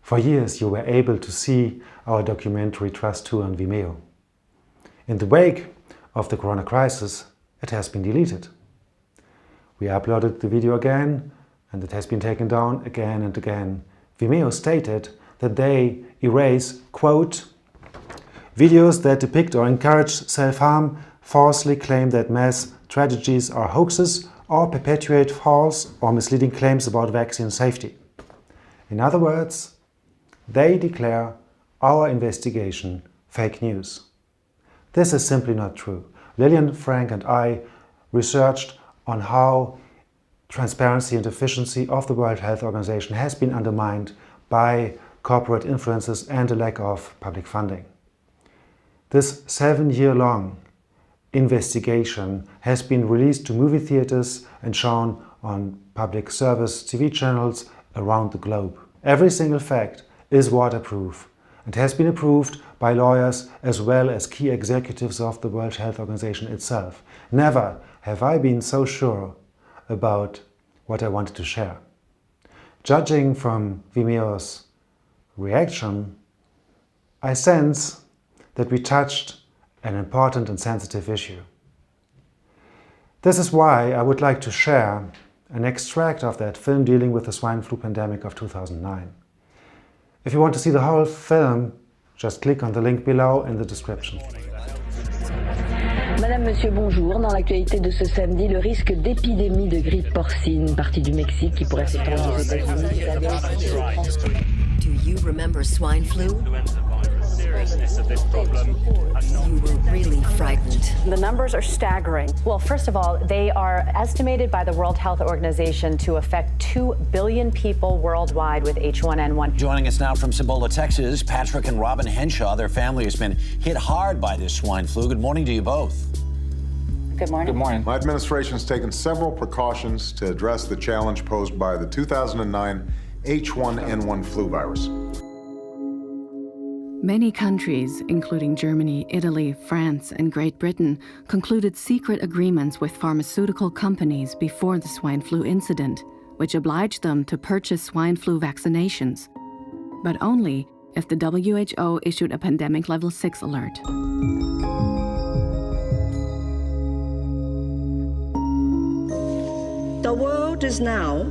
For years you were able to see our documentary trustWHO on Vimeo. In the wake of the corona crisis, it has been deleted. We uploaded the video again and it has been taken down again and again. Vimeo stated that they erase, quote, videos that depict or encourage self-harm, falsely claim that mass tragedies are hoaxes, or perpetuate false or misleading claims about vaccine safety. In other words, they declare our investigation fake news. This is simply not true. Lillian, Frank and I researched on how transparency and efficiency of the World Health Organization has been undermined by corporate influences and a lack of public funding. This 7-year-long investigation has been released to movie theaters and shown on public service TV channels around the globe. Every single fact is waterproof and has been approved by lawyers as well as key executives of the World Health Organization itself. Never have I been so sure about what I wanted to share. Judging from Vimeo's reaction, I sense that we touched an important and sensitive issue. This is why I would like to share an extract of that film dealing with the swine flu pandemic of 2009. If you want to see the whole film, just click on the link below in the description. Madame, Monsieur, bonjour. Dans l'actualité de ce samedi, le risque d'épidémie de grippe porcine partie du Mexique qui pourrait s'étendre aux États-Unis. Do you remember swine flu? You were really frightened. The numbers are staggering. Well, first of all, they are estimated by the World Health Organization to affect 2 billion people worldwide with H1N1. Joining us now from Cibola, Texas, Patrick and Robin Henshaw. Their family has been hit hard by this swine flu. Good morning to you both. Good morning. Good morning. My administration has taken several precautions to address the challenge posed by the 2009 H1N1 flu virus. Many countries, including Germany, Italy, France, and Great Britain, concluded secret agreements with pharmaceutical companies before the swine flu incident, which obliged them to purchase swine flu vaccinations, but only if the WHO issued a pandemic level 6 alert. The world is now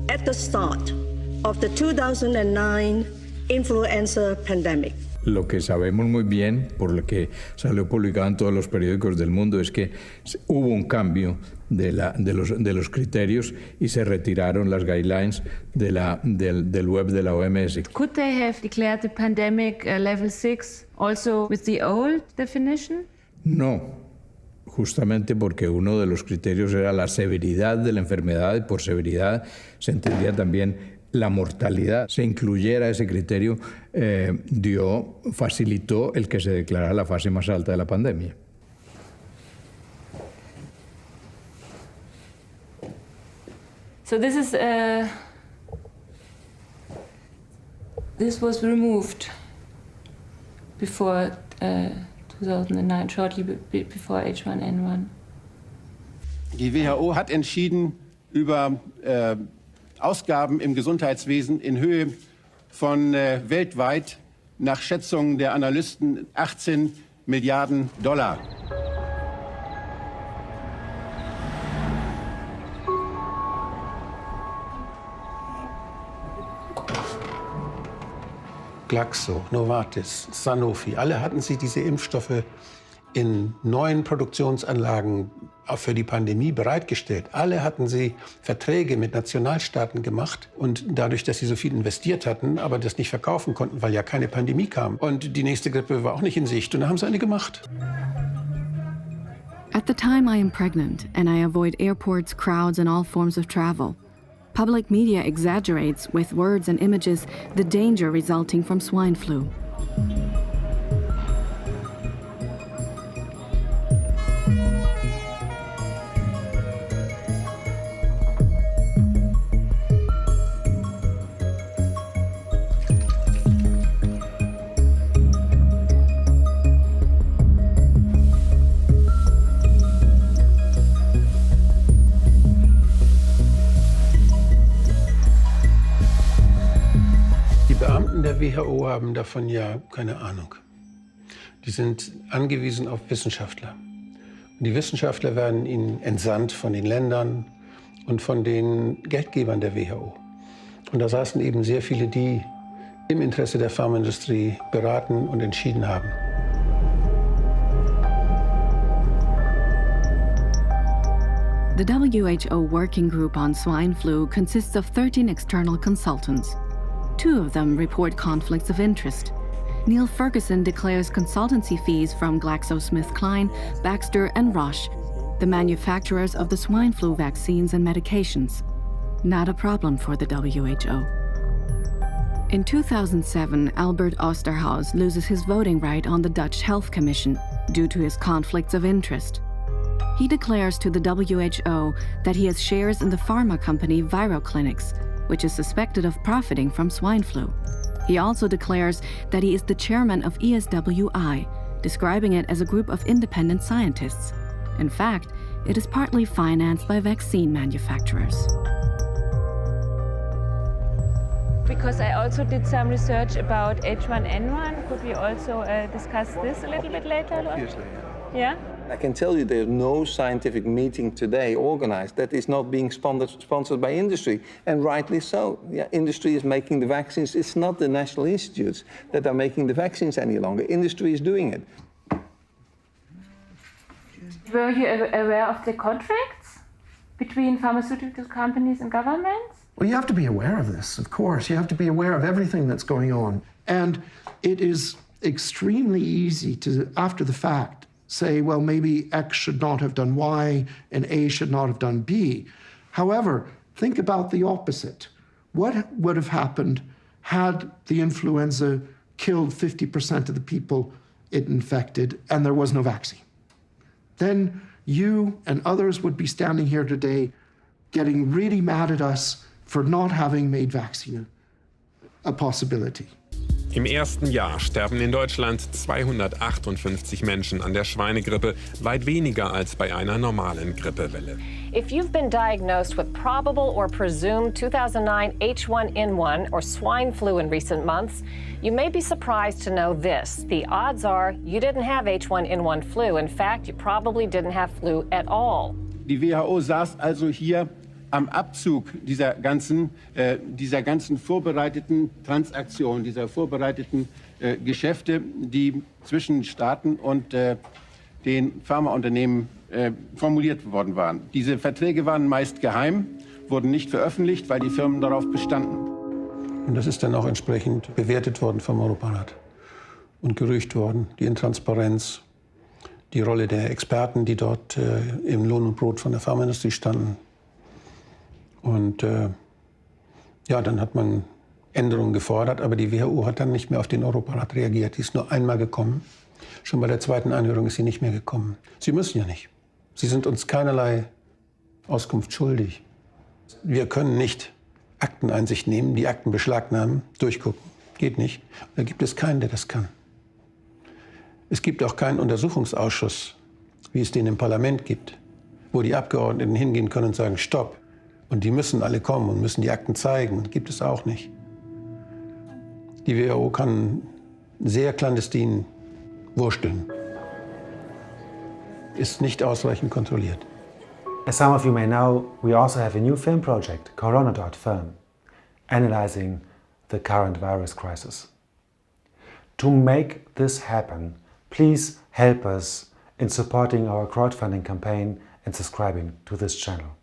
at the start of the 2009 influenza pandemic. Lo que sabemos muy bien, por lo que salió publicado en todos los periódicos del mundo, es que hubo un cambio de los criterios y se retiraron las guidelines del web de la OMS. Could they have declared the pandemic level 6 also with the old definition? No, justamente porque uno de los criterios era la severidad de la enfermedad y por severidad se entendía también la mortalidad. Se incluyera ese criterio, facilitó el que se declarara la fase más alta de la pandemia. So this was removed before 2009, shortly before H1N1. Die WHO hat entschieden über Ausgaben im Gesundheitswesen in Höhe von weltweit nach Schätzungen der Analysten 18 Milliarden $. Glaxo, Novartis, Sanofi, alle hatten sich diese Impfstoffe in neuen Produktionsanlagen für die Pandemie bereitgestellt. Alle hatten sie Verträge mit Nationalstaaten gemacht und dadurch, dass sie so viel investiert hatten, aber das nicht verkaufen konnten, weil ja keine Pandemie kam. Und die nächste Grippe war auch nicht in Sicht und da haben sie eine gemacht. At the time I am pregnant and I avoid airports, crowds, and all forms of travel. Public media exaggerates with words and images the danger resulting from swine flu. Beamten der WHO haben davon ja keine Ahnung. Die sind angewiesen auf Wissenschaftler. Und die Wissenschaftler werden ihnen entsandt von den Ländern und von den Geldgebern der WHO. Und da saßen eben sehr viele, die im Interesse der Pharmaindustrie beraten und entschieden haben. The WHO Working Group on Swine Flu consists of 13 external consultants. 2 of them report conflicts of interest. Neil Ferguson declares consultancy fees from GlaxoSmithKline, Baxter, and Roche, the manufacturers of the swine flu vaccines and medications. Not a problem for the WHO. In 2007, Albert Osterhaus loses his voting right on the Dutch Health Commission due to his conflicts of interest. He declares to the WHO that he has shares in the pharma company ViroClinics, which is suspected of profiting from swine flu. He also declares that he is the chairman of ESWI, describing it as a group of independent scientists. In fact, it is partly financed by vaccine manufacturers. Because I also did some research about H1N1, could we also discuss this a little bit later? Obviously, yeah. I can tell you there's no scientific meeting today organized that is not being sponsored by industry, and rightly so. Yeah, industry is making the vaccines. It's not the national institutes that are making the vaccines any longer. Industry is doing it. Were you aware of the contracts between pharmaceutical companies and governments? Well, you have to be aware of this, of course. You have to be aware of everything that's going on. And it is extremely easy to, after the fact, say, well, maybe X should not have done Y and A should not have done B. However, think about the opposite. What would have happened had the influenza killed 50% of the people it infected and there was no vaccine? Then you and others would be standing here today getting really mad at us for not having made vaccine a possibility. Im ersten Jahr sterben in Deutschland 258 Menschen an der Schweinegrippe, weit weniger als bei einer normalen Grippewelle. If you've been diagnosed with probable or presumed 2009 H1N1 or swine flu in recent months, you may be surprised to know this. The odds are you didn't have H1N1 flu. In fact, you probably didn't have flu at all. Die WHO saß also hier am Abzug dieser ganzen vorbereiteten Transaktionen, dieser vorbereiteten Geschäfte, die zwischen Staaten und den Pharmaunternehmen formuliert worden waren. Diese Verträge waren meist geheim, wurden nicht veröffentlicht, weil die Firmen darauf bestanden. Und das ist dann auch entsprechend bewertet worden vom Europarat und gerügt worden. Die Intransparenz, die Rolle der Experten, die dort im Lohn und Brot von der Pharmaindustrie standen. Und ja, dann hat man Änderungen gefordert, aber die WHO hat dann nicht mehr auf den Europarat reagiert. Die ist nur einmal gekommen. Schon bei der zweiten Anhörung ist sie nicht mehr gekommen. Sie müssen ja nicht. Sie sind uns keinerlei Auskunft schuldig. Wir können nicht Akteneinsicht nehmen, die Akten beschlagnahmen, durchgucken. Geht nicht. Da gibt es keinen, der das kann. Es gibt auch keinen Untersuchungsausschuss, wie es den im Parlament gibt, wo die Abgeordneten hingehen können und sagen, stopp. Und die müssen alle kommen und müssen die Akten zeigen. Gibt es auch nicht. Die WHO kann sehr clandestin wursteln. Ist nicht ausreichend kontrolliert. As some of you may know, we also have a new film project, Corona.film, analyzing the current virus crisis. To make this happen, please help us in supporting our crowdfunding campaign and subscribing to this channel.